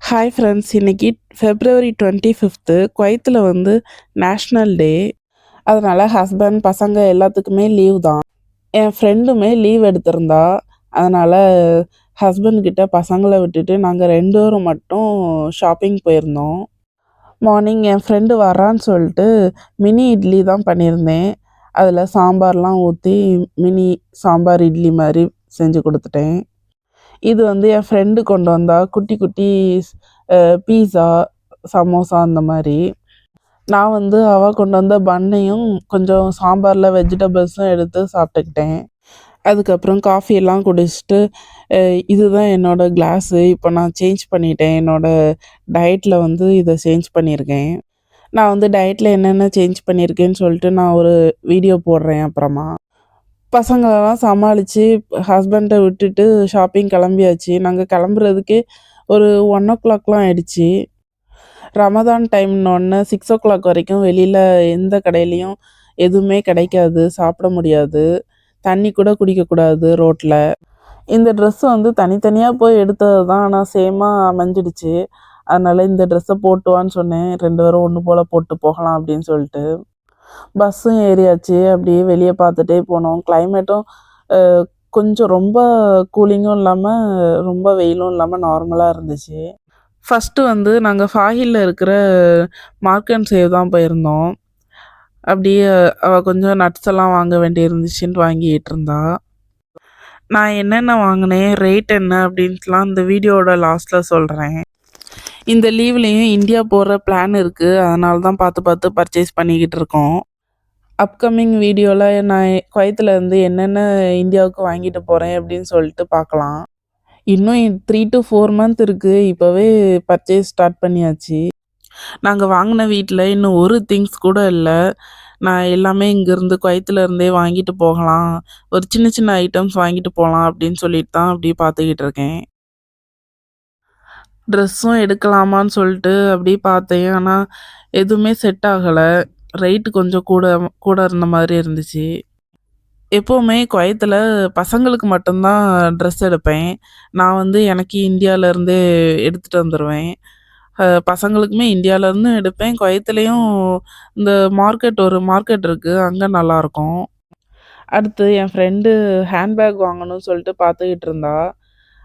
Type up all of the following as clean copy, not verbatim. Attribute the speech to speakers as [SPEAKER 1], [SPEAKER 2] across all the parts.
[SPEAKER 1] Hi friends, இன்னைக்கு February 25th குவைத்தில் வந்து நேஷ்னல் டே. அதனால் ஹஸ்பண்ட் பசங்க எல்லாத்துக்குமே லீவ் தான். என் ஃப்ரெண்டுமே லீவ் எடுத்திருந்தா. அதனால் ஹஸ்பண்ட் கிட்ட பசங்களை விட்டுட்டு நாங்கள் 2 பேரும் மட்டும் ஷாப்பிங் போயிருந்தோம். மார்னிங் என் ஃப்ரெண்டு வரான்னு சொல்லிட்டு மினி இட்லி தான் பண்ணியிருந்தேன். அதில் சாம்பார்லாம் ஊற்றி மினி சாம்பார் இட்லி மாதிரி செஞ்சு கொடுத்துட்டேன். இது வந்து என் ஃப்ரெண்டு கொண்டு வந்தா குட்டி குட்டி பீஸா, சமோசா அந்த மாதிரி. நான் வந்து அவள் கொண்டு வந்த பன்னையும் கொஞ்சம் சாம்பாரில் வெஜிடபிள்ஸும் எடுத்து சாப்பிட்டுக்கிட்டேன். அதுக்கப்புறம் காஃபியெல்லாம் குடிச்சிட்டு இதுதான் என்னோடய கிளாஸு. இப்போ நான் சேஞ்ச் பண்ணிட்டேன். என்னோடய டயட்டில் வந்து இதை சேஞ்ச் பண்ணியிருக்கேன். நான் வந்து டயட்டில் என்னென்ன சேஞ்ச் பண்ணியிருக்கேன்னு சொல்லிட்டு நான் ஒரு வீடியோ போடுறேன் அப்புறமா. பசங்களெல்லாம் சமாளித்து ஹஸ்பண்டை விட்டுட்டு ஷாப்பிங் கிளம்பியாச்சு. நாங்கள் கிளம்புறதுக்கே ஒரு 1:00 ஆயிடுச்சு. ரமதான் டைம்னோடனே 6:00 வரைக்கும் வெளியில் எந்த கடையிலையும் எதுவுமே கிடைக்காது, சாப்பிட முடியாது, தண்ணி கூட குடிக்கக்கூடாது ரோட்டில். இந்த ட்ரெஸ்ஸு வந்து தனித்தனியாக போய் எடுத்தது தான், ஆனால் சேமாக அமைஞ்சிடுச்சு. அதனால் இந்த ட்ரெஸ்ஸை போட்டுவான்னு சொன்னேன். 2 பேரும் ஒன்று போல் போட்டு போகலாம் அப்படின்னு சொல்லிட்டு. பஸ்ஸும் ஏறியாச்சு. அப்படியே வெளியே பார்த்துட்டே போனோம். கிளைமேட்டும் கொஞ்சம் ரொம்ப கூலிங்கும் இல்லாமல் ரொம்ப வெயிலும் இல்லாமல் நார்மலாக இருந்துச்சு. ஃபஸ்ட்டு வந்து நாங்கள் ஃபாஹில்ல இருக்கிற மார்க் அண்ட் சேவ் தான் போயிருந்தோம். அப்படியே அவள் கொஞ்சம் நட்ஸ் எல்லாம் வாங்க வேண்டி இருந்துச்சுன்ட்டு வாங்கிட்டு இருந்தா. நான் என்னென்ன வாங்கினேன், ரேட் என்ன அப்படின்ட்டுலாம் இந்த வீடியோவோட லாஸ்ட்டில் சொல்கிறேன். இந்த லீவ்லேயும் இந்தியா போகிற பிளான் இருக்குது. அதனால தான் பார்த்து பார்த்து பர்ச்சேஸ் பண்ணிக்கிட்டு இருக்கோம். அப்கமிங் வீடியோவில் நான் குவைத்தில் இருந்து என்னென்ன இந்தியாவுக்கு வாங்கிட்டு போகிறேன் அப்படின்னு சொல்லிட்டு பார்க்கலாம். இன்னும் 3 to 4 month இருக்குது. இப்போவே பர்ச்சேஸ் ஸ்டார்ட் பண்ணியாச்சு. நாங்கள் வாங்கின வீட்டில் இன்னும் ஒரு திங்ஸ் கூட இல்லை. நான் எல்லாமே இங்கேருந்து குவைத்தில் இருந்தே வாங்கிட்டு போகலாம், ஒரு சின்ன சின்ன ஐட்டம்ஸ் வாங்கிட்டு போகலாம் அப்படின்னு சொல்லிட்டு தான் அப்படியே பார்த்துக்கிட்டு இருக்கேன். ட்ரெஸ்ஸும் எடுக்கலாமான்னு சொல்லிட்டு அப்படியே பார்த்தேன். ஆனால் எதுவுமே செட் ஆகலை. ரேட்டு கொஞ்சம் கூட கூட இருந்த மாதிரி இருந்துச்சு. எப்போவுமே குவைத்தில் பசங்களுக்கு மட்டும்தான் ட்ரெஸ் எடுப்பேன். நான் வந்து எனக்கு இந்தியாவிலேருந்தே எடுத்துகிட்டு வந்துடுவேன். பசங்களுக்குமே இந்தியாவிலேருந்தும் எடுப்பேன். குவைத்துலேயும் இந்த ஒரு மார்க்கெட் இருக்குது, அங்கே நல்லாயிருக்கும். அடுத்து என் ஃப்ரெண்டு ஹேண்ட்பேக் வாங்கணும்னு சொல்லிட்டு பார்த்துக்கிட்டு இருந்தா.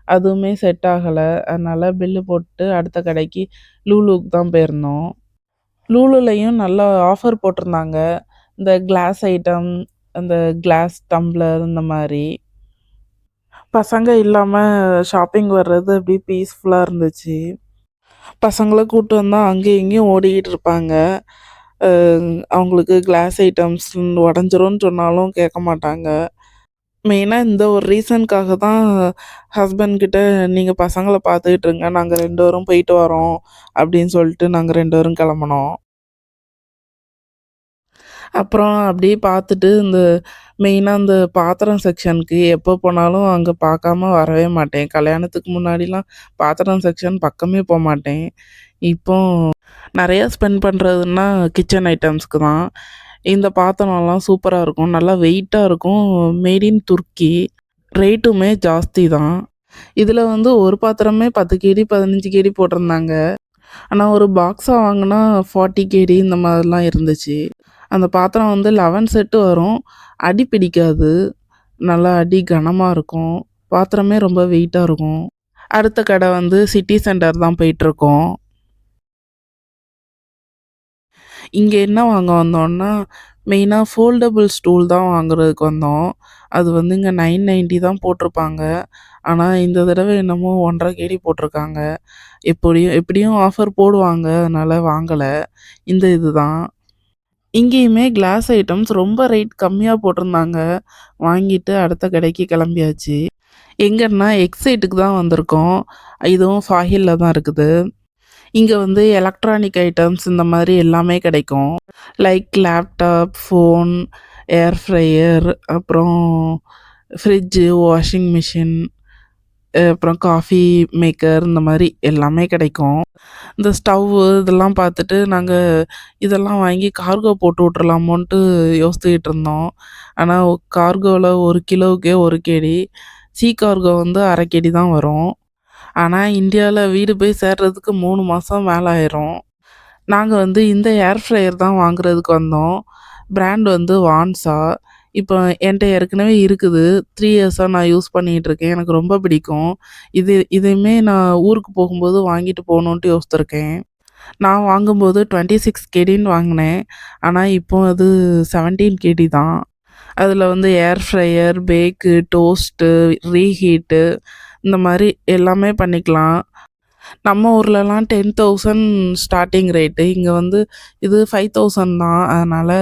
[SPEAKER 1] அதுவுமே செட் ஆகலை. அதனால் பில்லு போட்டு அடுத்த கடைக்கு லூலுக்கு தான் போயிருந்தோம். லூலுலையும் நல்லா ஆஃபர் போட்டிருந்தாங்க. இந்த கிளாஸ் ஐட்டம், அந்த கிளாஸ் டம்ளர் இந்த மாதிரி. பசங்க இல்லாமல் ஷாப்பிங் வர்றது அப்படியே பீஸ்ஃபுல்லாக இருந்துச்சு. பசங்களை கூப்பிட்டு வந்தால் அங்கேயும் இங்கேயும் ஓடிக்கிட்டு இருப்பாங்க. அவங்களுக்கு கிளாஸ் ஐட்டம்ஸ் உடஞ்சிரும்னு சொன்னாலும் கேட்க மாட்டாங்க. மெயினாக இந்த ஒரு ரீசனுக்காக தான் ஹஸ்பண்ட்கிட்ட நீங்கள் பசங்களை பார்த்துக்கிட்டு இருங்க, நாங்கள் 2 பேரும் போயிட்டு வரோம் அப்படின்னு சொல்லிட்டு நாங்கள் 2 பேரும் கிளம்புனோம். அப்புறம் அப்படியே பார்த்துட்டு இந்த மெயினாக இந்த பாத்திரம் செக்ஷனுக்கு எப்போ போனாலும் அங்கே பார்க்காம வரவே மாட்டேன். கல்யாணத்துக்கு முன்னாடிலாம் பாத்திரம் செக்ஷன் பக்கமே போக மாட்டேன். இப்போ நிறையா ஸ்பெண்ட் பண்ணுறதுன்னா கிச்சன் ஐட்டம்ஸ்க்கு தான். இந்த பாத்திரம்லாம் சூப்பராக இருக்கும், நல்லா வெயிட்டாக இருக்கும், மேட் இன் துர்க்கி. ரேட்டுமே ஜாஸ்தி தான். இதில் வந்து ஒரு பாத்திரமே 10 கேடி 15 கேடி போட்டிருந்தாங்க. ஆனால் ஒரு பாக்ஸாக வாங்கினா 40 கேடி இந்த மாதிரிலாம் இருந்துச்சு. அந்த பாத்திரம் வந்து 11 செட்டு வரும். அடி பிடிக்காது, நல்லா அடி கனமாக இருக்கும். பாத்திரமே ரொம்ப வெயிட்டாக இருக்கும். அடுத்த கடை வந்து சிட்டி சென்டர் தான் போயிட்டுருக்கோம். இங்கே என்ன வாங்க வந்தோம்னா, மெயினாக ஃபோல்டபுள் ஸ்டூல் தான் வாங்குறதுக்கு வந்தோம். அது வந்து இங்கே 990 தான் போட்டிருப்பாங்க. ஆனால் இந்த தடவை என்னமோ 1.5 கேடி போட்டிருக்காங்க. எப்படியும் ஆஃபர் போடுவாங்க, அதனால் வாங்கலை. இந்த இது தான். இங்கேயுமே கிளாஸ் ஐட்டம்ஸ் ரொம்ப ரேட் கம்மியாக போட்டிருந்தாங்க. வாங்கிட்டு அடுத்த கடைக்கு கிளம்பியாச்சு. எங்கன்னா எக்ஸைட்டுக்கு தான் வந்திருக்கோம். இதுவும் ஃபாஹில்ல தான் இருக்குது. இங்கே வந்து எலக்ட்ரானிக் ஐட்டம்ஸ் இந்த மாதிரி எல்லாமே கிடைக்கும். லைக் லேப்டாப், ஃபோன், ஏர் ஃப்ரையர், அப்புறம் ஃப்ரிட்ஜு, வாஷிங் மிஷின், அப்புறம் காஃபி மேக்கர் இந்த மாதிரி எல்லாமே கிடைக்கும். இந்த ஸ்டவ்வு இதெல்லாம் பார்த்துட்டு நாங்கள் இதெல்லாம் வாங்கி கார்கோ போட்டு விட்றலாமோன்ட்டு யோசித்துக்கிட்டு இருந்தோம். ஆனால் கார்கோவில் 1 கிலோவுக்கே 1 கேடி, கார்கோ வந்து 1/2 கேடி தான் வரும். ஆனால் இந்தியாவில் வீடு போய் சேர்றதுக்கு 3 மாதம் மேலே ஆயிரும். நாங்கள் வந்து இந்த ஏர் ஃப்ரையர் தான் வாங்குறதுக்கு வந்தோம். பிராண்ட் வந்து வான்ஸா. இப்போ என்கிட்ட ஏற்கனவே இருக்குது. 3 இயர்ஸாக நான் யூஸ் பண்ணிகிட்டு இருக்கேன். எனக்கு ரொம்ப பிடிக்கும். இதையுமே நான் ஊருக்கு போகும்போது வாங்கிட்டு போகணுன்ட்டு யோசித்திருக்கேன். நான் வாங்கும்போது 26 கேடின்னு வாங்கினேன். ஆனால் இப்போ அது 17 கேடி தான். அதில் வந்து ஏர் ஃப்ரையர், பேக்கு, டோஸ்ட்டு, ரீஹீட்டு இந்த மாதிரி எல்லாமே பண்ணிக்கலாம். நம்ம ஊர்லலாம் 10,000 ஸ்டார்ட்டிங் ரேட்டு. இங்கே வந்து இது 5,000 தான். அதனால்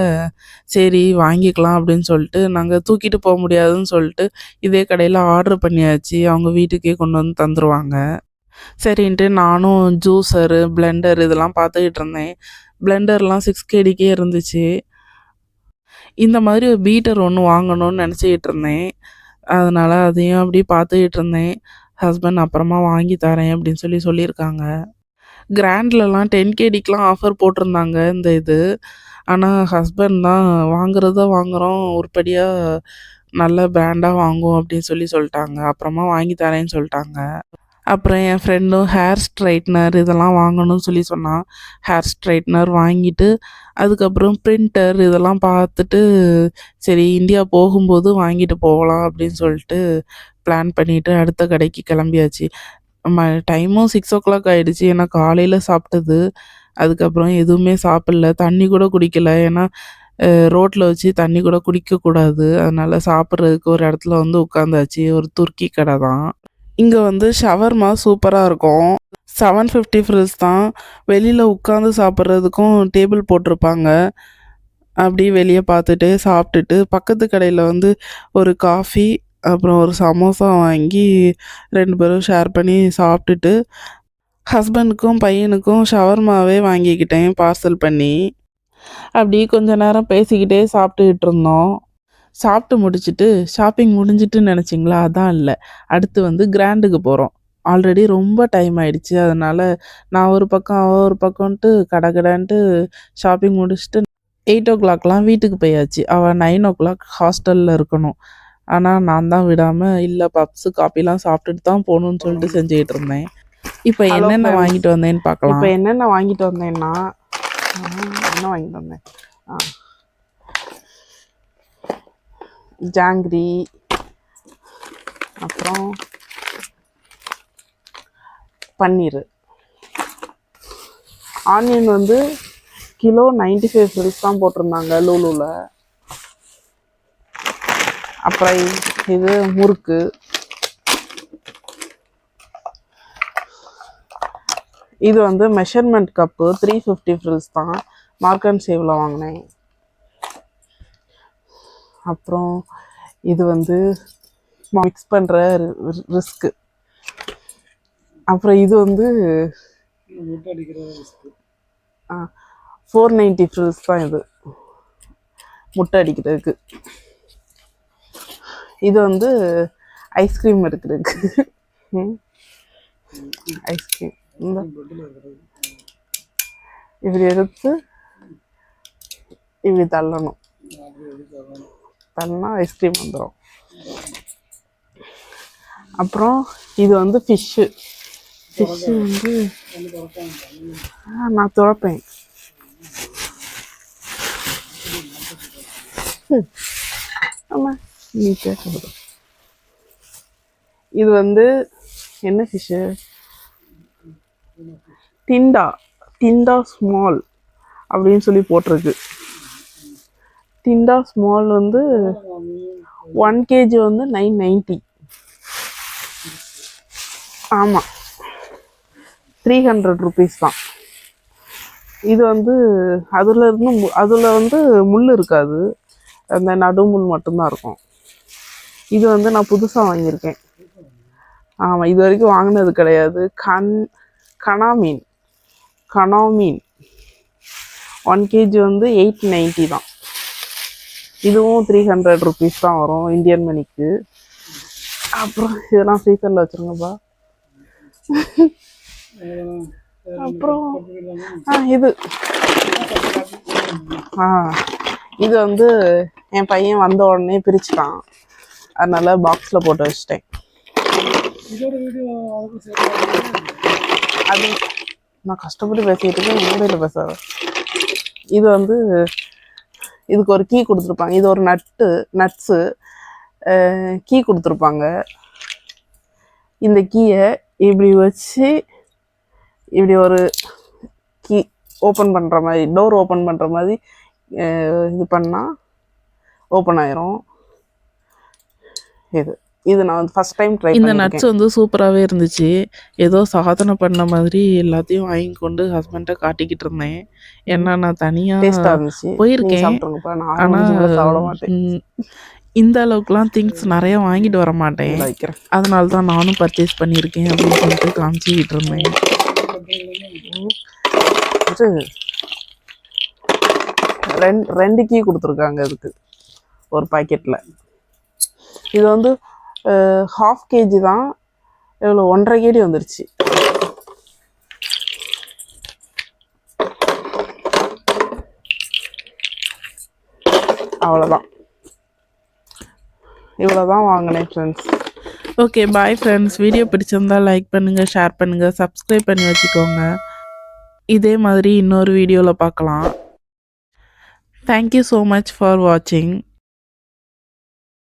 [SPEAKER 1] சரி வாங்கிக்கலாம் அப்படின்னு சொல்லிட்டு, நாங்கள் தூக்கிட்டு போக முடியாதுன்னு சொல்லிட்டு இதே கடையில் ஆர்டர் பண்ணியாச்சு. அவங்க வீட்டுக்கே கொண்டு வந்து தந்துருவாங்க. சரின்ட்டு நானும் ஜூஸரு, பிளெண்டர் இதெல்லாம் பார்த்துக்கிட்டு இருந்தேன். பிளெண்டர்லாம் 6 கேடிக்கே இருந்துச்சு. இந்த மாதிரி ஒரு பீட்டர் ஒன்று வாங்கணும்னு நினச்சிக்கிட்டு இருந்தேன். அதனால் அதையும் அப்படியே பார்த்துக்கிட்டு இருந்தேன். ஹஸ்பண்ட் அப்புறமா வாங்கி தரேன் அப்படின்னு சொல்லியிருக்காங்க. கிராண்ட்லலாம் 10 கேடிக்கெலாம் ஆஃபர் போட்டிருந்தாங்க இந்த இது. ஆனால் ஹஸ்பண்ட் தான் வாங்குறத வாங்குகிறோம், உருப்படியாக நல்ல பிராண்டாக வாங்குவோம் அப்படின்னு சொல்லிட்டாங்க. அப்புறமா வாங்கி தரேன்னு சொல்லிட்டாங்க. அப்புறம் என் ஃப்ரெண்டும் ஹேர் ஸ்ட்ரைட்னர் இதெல்லாம் வாங்கணும்னு சொன்னான். ஹேர் ஸ்ட்ரைட்னர் வாங்கிட்டு அதுக்கப்புறம் பிரிண்டர் இதெல்லாம் பார்த்துட்டு சரி இந்தியா போகும்போது வாங்கிட்டு போகலாம் அப்படின்னு சொல்லிட்டு பிளான் பண்ணிவிட்டு அடுத்த கடைக்கு கிளம்பியாச்சு. டைமும் 6:00 ஆகிடுச்சு. ஏன்னா காலையில் சாப்பிட்டது. அதுக்கப்புறம் எதுவுமே சாப்பிடல, தண்ணி கூட குடிக்கல. ஏன்னா ரோட்டில் வச்சு தண்ணி கூட குடிக்கக்கூடாது. அதனால் சாப்பிட்றதுக்கு ஒரு இடத்துல வந்து உட்காந்தாச்சு. ஒரு துருக்கி கடை தான். இங்கே வந்து ஷவர்மா சூப்பராக இருக்கும். 750 ஃபில்ஸ் தான். வெளியில் உட்காந்து சாப்பிட்றதுக்கும் டேபிள் போட்டிருப்பாங்க. அப்படியே வெளியே பார்த்துட்டே சாப்பிட்டுட்டு பக்கத்து கடையில் வந்து ஒரு காஃபி அப்புறம் ஒரு சமோசா வாங்கி 2 பேரும் ஷேர் பண்ணி சாப்பிட்டுட்டு ஹஸ்பண்டுக்கும் பையனுக்கும் ஷவர்மாவே வாங்கிக்கிட்டேன் பார்சல் பண்ணி. அப்படி கொஞ்ச நேரம் பேசிக்கிட்டே சாப்பிட்டுக்கிட்டு இருந்தோம். சாப்பிட்டு முடிச்சுட்டு ஷாப்பிங் முடிஞ்சிட்டுன்னு நினச்சிங்களா? அதான் இல்லை. அடுத்து வந்து கிராண்டுக்கு போகிறோம். ஆல்ரெடி ரொம்ப டைம் ஆகிடுச்சு. அதனால் நான் ஒரு பக்கம் அவள் ஒரு பக்கம்ன்ட்டு கடன்ட்டு ஷாப்பிங் முடிச்சுட்டு 8:00 வீட்டுக்கு போயாச்சு. அவள் 9:00 ஹாஸ்டலில் இருக்கணும். ஆனால் நான் தான் விடாமல் இல்லை பப்ஸு காப்பிலாம் சாப்பிட்டுட்டு தான் போகணுன்னு சொல்லிட்டு செஞ்சுக்கிட்டு இருந்தேன். இப்போ என்னென்ன வாங்கிட்டு வந்தேன்னு பார்க்கலாம். இப்போ என்னென்ன வாங்கிட்டு வந்தேன்னா என்ன வாங்கிட்டு வந்தேன், ஜாங்கிரி, அப்புறம் பன்னீர். ஆனியன் வந்து கிலோ 95 ஃபில்ஸ் தான் போட்டிருந்தாங்க லூலூவில். அப்புறம் இது முறுக்கு. இது வந்து மெஷர்மெண்ட் கப்பு 350 ஃபில்ஸ் தான். மார்க் அண்ட் சேவில் வாங்கினேன். அப்புறம் இது வந்து மிக்ஸ் பண்ணுற ரிஸ்க்கு. அப்புறம் இது வந்து 490 ஃபில்ஸ் தான். இது முட்டை அடிக்கிறதுக்கு. இது வந்து ஐஸ்கிரீம் எடுக்கிறதுக்கு. ஐஸ்கிரீம் இப்படி எடுத்து இப்படி தள்ளணும். தள்ளனா ஐஸ்கிரீம் வந்துடும். அப்புறம் இது வந்து ஃபிஷ்ஷு வந்து நான் துறப்பேன். ஆமாம் நீ கேட்க. இது வந்து என்ன ஃபிஷ்ஷு? டிண்டா ஸ்மால் அப்படின்னு சொல்லி போட்டிருக்கு. டிண்டா ஸ்மால் வந்து 1 kg வந்து 990. ஆமாம் 300 ருபீஸ் தான். இது வந்து அதில் வந்து முள் இருக்காது, அந்த நடுமுள் மட்டும்தான் இருக்கும். இது வந்து நான் புதுசாக வாங்கியிருக்கேன். ஆமாம் இது வரைக்கும் வாங்கினது கிடையாது. கனா மீன் 1 kg வந்து 890 தான். இதுவும் 300 ருபீஸ் தான் வரும் இந்தியன் மணிக்கு. அப்புறம் இதெல்லாம் ஃப்ரீசரில் வச்சுருங்கப்பா. அப்புறம் இது வந்து என் பையன் வந்த உடனே பிரிச்சுட்டான். அதனால பாக்ஸில் போட்டு வச்சிட்டேன். அது நான் கஷ்டப்பட்டு பேசிட்டு இருக்கேன், மூடையில் பேசாத. இது வந்து இதுக்கு ஒரு கீ கொடுத்துருப்பாங்க. இது ஒரு நட்ஸு கீ கொடுத்துருப்பாங்க. இந்த கீயை இப்படி வச்சு இப்படி ஒரு கீ ஓப்பன் பண்ணுற மாதிரி, டோர் ஓப்பன் பண்ணுற மாதிரி இது பண்ணால் ஓப்பன் ஆயிரும். இது நான் வந்து ஃபஸ்ட் டைம் ட்ரை
[SPEAKER 2] இந்த நட்ஸ் வந்து சூப்பராகவே இருந்துச்சு. ஏதோ சாதனை பண்ண மாதிரி எல்லாத்தையும் வாங்கி கொண்டு ஹஸ்பண்ட்டை காட்டிக்கிட்டு இருந்தேன். ஏன்னா நான்
[SPEAKER 1] டேஸ்ட்டாக
[SPEAKER 2] தனியாக
[SPEAKER 1] இருந்துச்சு.
[SPEAKER 2] போயிருக்கேன்.
[SPEAKER 1] சாப்பிட்ருங்கப்பா, நான்
[SPEAKER 2] ஆனால்
[SPEAKER 1] கூட சாப்பிட மாட்டேன்.
[SPEAKER 2] இந்த அளவுக்குலாம் திங்ஸ் நிறையா வாங்கிட்டு வர மாட்டேன்.
[SPEAKER 1] வைக்கிறேன்.
[SPEAKER 2] அதனால தான் நானும் பர்ச்சேஸ் பண்ணியிருக்கேன் அப்படின்னு சொல்லிட்டு காமிச்சிக்கிட்டு இருந்தேன்.
[SPEAKER 1] ரெண்டு கீ கொடுத்துருக்காங்க இதுக்கு ஒரு பாக்கெட்டில். இது வந்து 1/2 kg தான். எவ்வளோ 1.5 kg வந்துருச்சு. அவ்வளோதான், இவ்வளோதான் வாங்கினேன் friends.
[SPEAKER 2] Okay, bye friends. Video பிடிச்சிருந்தா லைக் பண்ணுங்கள், ஷேர் பண்ணுங்கள், சப்ஸ்கிரைப் பண்ணி வச்சுக்கோங்க. இதே மாதிரி இன்னொரு வீடியோவில் பார்க்கலாம். தேங்க்யூ ஸோ மச் ஃபார் வாட்சிங்.